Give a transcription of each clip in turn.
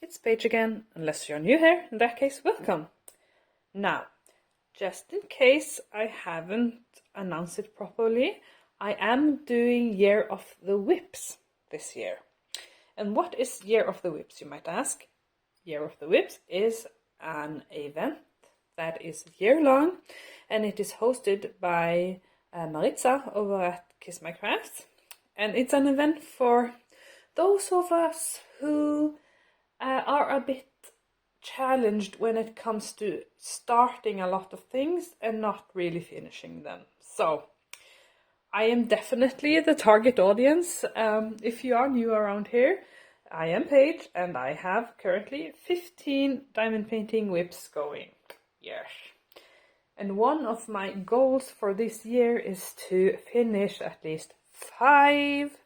it's Paige again. Unless you're new here, in that case, welcome. Now, just in case I haven't announced it properly, I am doing Year of the WIPs this year. And what is Year of the WIPs, you might ask? Year of the WIPs is an event that is year-long, and it is hosted by Maritza over at Kiss My Krafts. And it's an event for those of us who are a bit challenged when it comes to starting a lot of things and not really finishing them. So I am definitely the target audience. If you are new around here, I am Paige and I have currently 15 diamond painting WIPs going. Yes. And one of my goals for this year is to finish at least five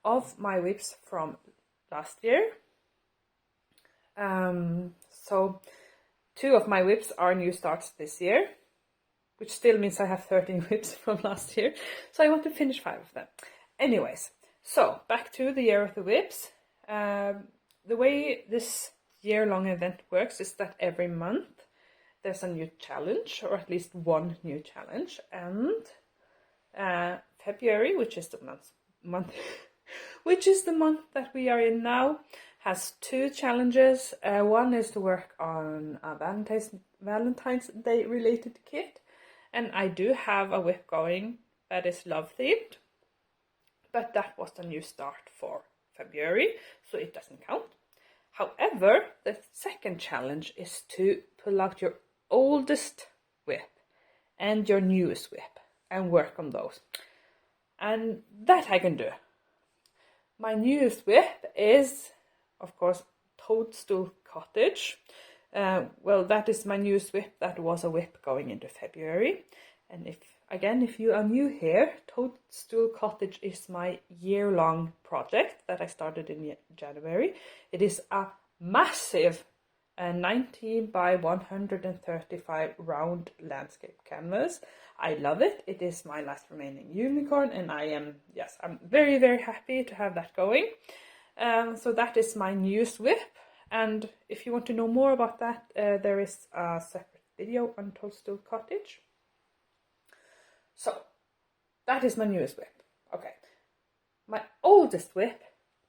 of my WIPs from last year. So 2 of my WIPs are new starts this year, which still means I have 13 WIPs from last year. So I want to finish 5 of them. Anyways, so back to the Year of the WIPs. The way this year-long event works is that every month there's a new challenge, or at least one new challenge. And February, which is the month that we are in now, has 2 challenges. One is to work on a Valentine's Day related kit, and I do have a WIP going that is love themed, but that was the new start for February, so it doesn't count. However, the second challenge is to pull out your oldest WIP and your newest WIP and work on those, and that I can do. My newest WIP is, of course, Toadstool Cottage. Well, that is my newest WIP. That was a WIP going into February. And if you are new here, Toadstool Cottage is my year-long project that I started in January. It is a massive 90 by 135 round landscape canvas. I love it. It is my last remaining unicorn, and I'm very, very happy to have that going. So that is my newest WIP, and if you want to know more about that, there is a separate video on Toadstool Cottage. So that is my newest WIP. Okay, my oldest WIP,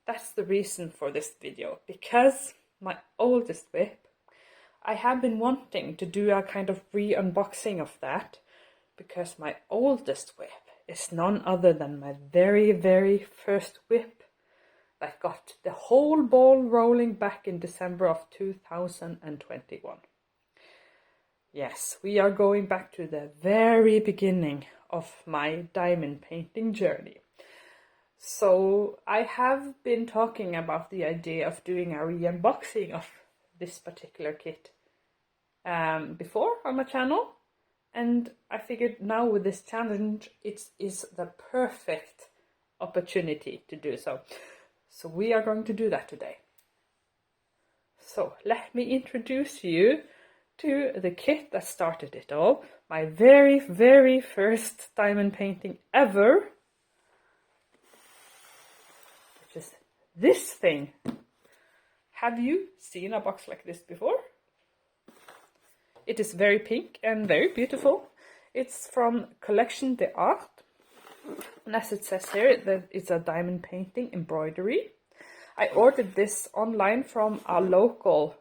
that's the reason for this video, because my oldest WIP, I have been wanting to do a kind of re-unboxing of that, because my oldest WIP is none other than my very, very first WIP that got the whole ball rolling back in December of 2021. Yes, we are going back to the very beginning of my diamond painting journey. So I have been talking about the idea of doing a re-unboxing of this particular kit before on my channel, and I figured now with this challenge it is the perfect opportunity to do so. So we are going to do that today. So let me introduce you to the kit that started it all. My very, very first diamond painting ever, which is this thing. Have you seen a box like this before? It is very pink and very beautiful. It's from Collection de Art. And as it says here, that it's a diamond painting embroidery. I ordered this online from a local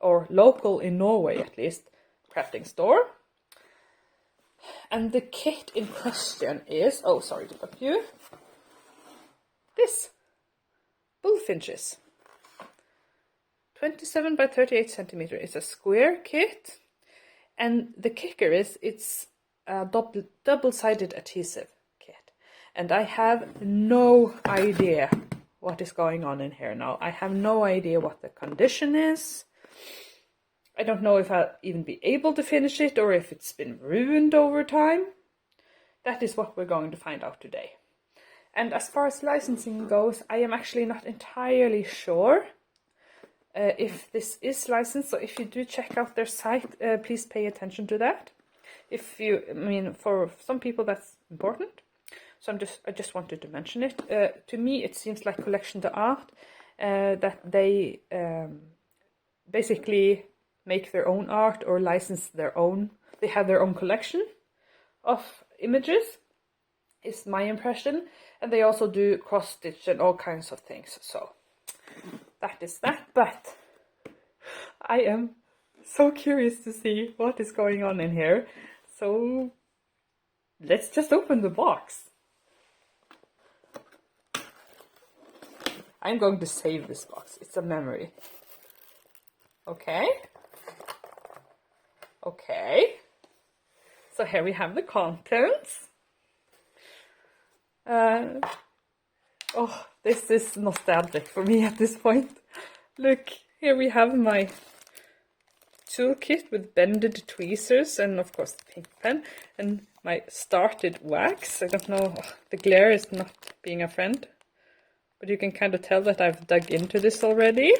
in Norway at least, crafting store. And the kit in question is, oh sorry to stop you, this, bullfinches. 27 by 38 centimeter. It's a square kit, and the kicker is it's a double-sided adhesive. And I have no idea what is going on in here now. I have no idea what the condition is. I don't know if I'll even be able to finish it or if it's been ruined over time. That is what we're going to find out today. And as far as licensing goes, I am actually not entirely sure if this is licensed. So if you do check out their site, please pay attention to that. For some people that's important. So I just wanted to mention it. To me, it seems like Collection de Art, that they basically make their own art or license their own. They have their own collection of images, is my impression. And they also do cross-stitch and all kinds of things. So that is that. But I am so curious to see what is going on in here. So let's just open the box. I'm going to save this box. It's a memory. Okay. Okay. So here we have the contents. Oh, this is nostalgic for me at this point. Look, here we have my toolkit with bended tweezers and of course the pink pen and my started wax. I don't know, the glare is not being a friend, but you can kind of tell that I've dug into this already.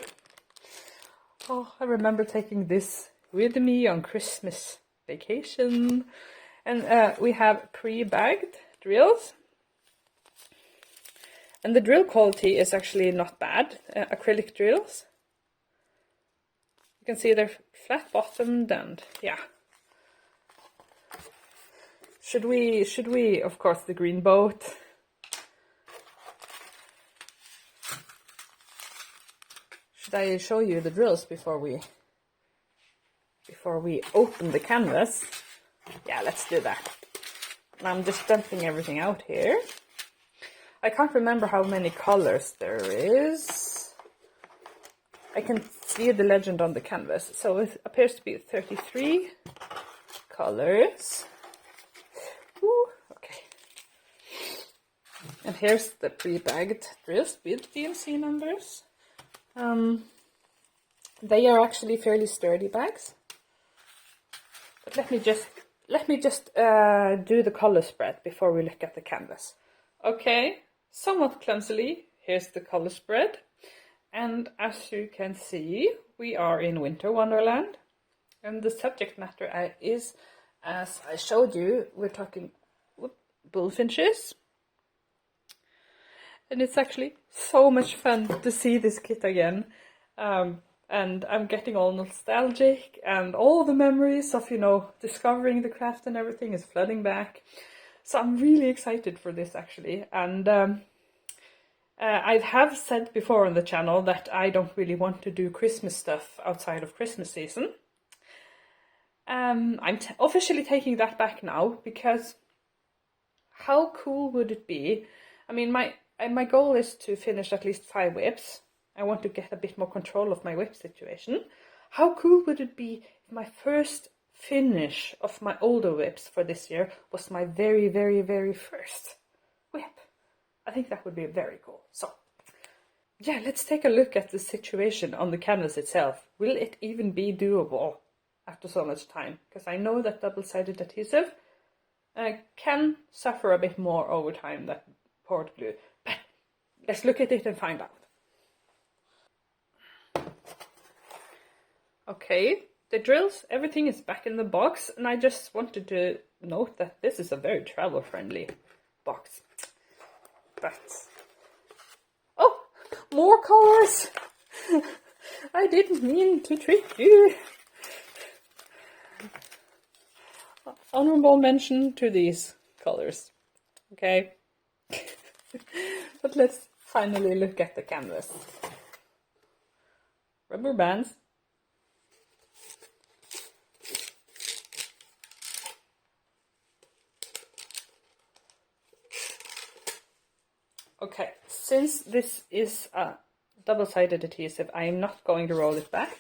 Oh, I remember taking this with me on Christmas vacation. And we have pre-bagged drills. And the drill quality is actually not bad, acrylic drills. You can see they're flat bottomed and yeah. Should we, of course, the green boat. Should I show you the drills before we open the canvas? Yeah, let's do that. I'm just dumping everything out here. I can't remember how many colors there is. I can see the legend on the canvas. So it appears to be 33 colors. Ooh, okay. And here's the pre-bagged drills with DMC numbers. They are actually fairly sturdy bags. But let me just do the color spread before we look at the canvas. Okay, somewhat clumsily, here's the color spread. And as you can see, we are in Winter Wonderland. And the subject matter is, as I showed you, we're talking bullfinches. And it's actually so much fun to see this kit again. And I'm getting all nostalgic and all the memories of, discovering the craft and everything is flooding back. So I'm really excited for this actually. And I have said before on the channel that I don't really want to do Christmas stuff outside of Christmas season. I'm officially taking that back now because how cool would it be? I mean, my goal is to finish at least 5 WIPs. I want to get a bit more control of my WIP situation. How cool would it be if my first finish of my older WIPs for this year was my very, very, very first WIP? I think that would be very cool. So, yeah, let's take a look at the situation on the canvas itself. Will it even be doable after so much time? Because I know that double-sided adhesive can suffer a bit more over time than poured glue. But let's look at it and find out. Okay, the drills, everything is back in the box, and I just wanted to note that this is a very travel-friendly box. But, oh, more colors! I didn't mean to trick you. Honorable mention to these colors, okay? But let's finally look at the canvas. Rubber bands. Okay, since this is a double-sided adhesive, I am not going to roll it back.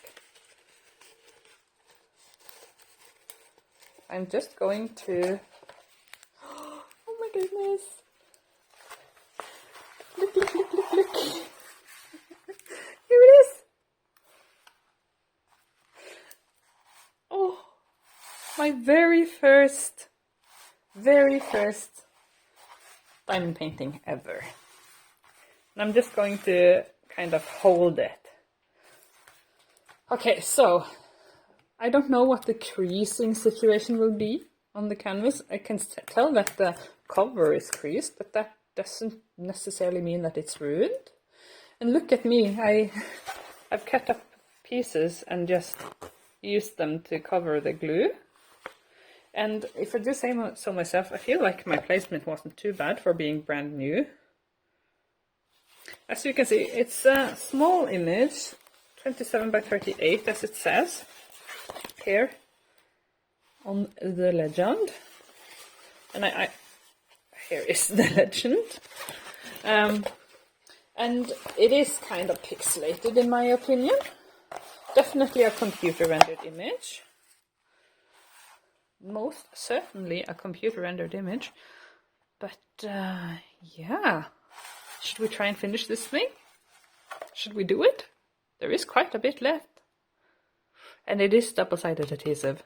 I'm just going to... Oh my goodness! Look, look, look, look, look! Here it is! Oh, my very first diamond painting ever. And I'm just going to kind of hold it. Okay, so I don't know what the creasing situation will be on the canvas. I can tell that the cover is creased, but that doesn't necessarily mean that it's ruined. And look at me, I've cut up pieces and just used them to cover the glue. And if I do say so myself, I feel like my placement wasn't too bad for being brand new. As you can see, it's a small image, 27 by 38 as it says here on the legend. And here is the legend. And it is kind of pixelated in my opinion. Definitely a computer rendered image. Most certainly a computer rendered image. But yeah. Should we try and finish this thing? Should we do it? There is quite a bit left. And it is double-sided adhesive.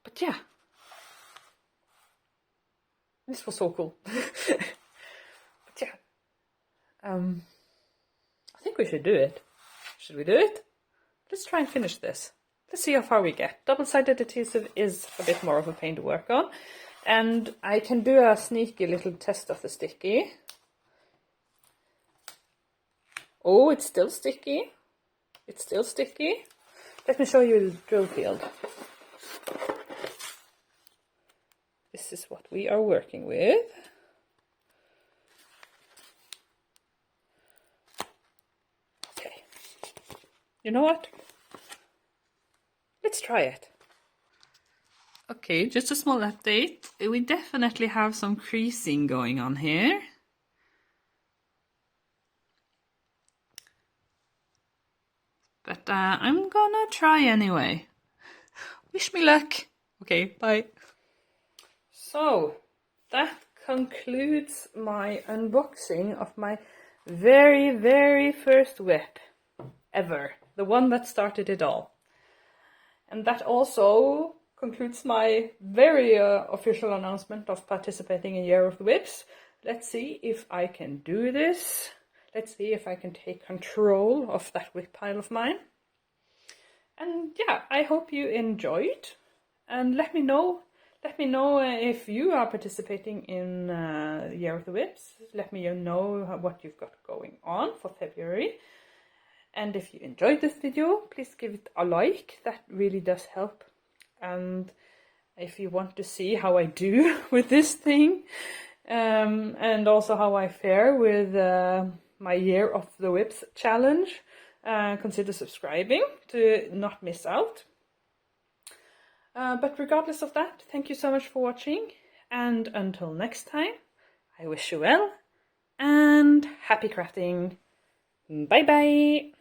But yeah. This was so cool. But yeah. I think we should do it. Should we do it? Let's try and finish this. Let's see how far we get. Double-sided adhesive is a bit more of a pain to work on. And I can do a sneaky little test of the sticky. Oh, it's still sticky. It's still sticky. Let me show you the drill field. This is what we are working with. Okay. You know what? Let's try it. Okay, just a small update. We definitely have some creasing going on here. But I'm gonna try anyway. Wish me luck. Okay, bye. So, that concludes my unboxing of my very, very first WIP ever. The one that started it all. And that also concludes my very official announcement of participating in Year of the WIPs. Let's see if I can do this. Let's see if I can take control of that WIP pile of mine. And yeah, I hope you enjoyed. And let me know if you are participating in Year of the WIPs. Let me know what you've got going on for February. And if you enjoyed this video, please give it a like. That really does help. And if you want to see how I do with this thing, and also how I fare with my Year of the WIPs challenge, consider subscribing to not miss out. But regardless of that, thank you so much for watching, and until next time, I wish you well, and happy crafting. Bye bye!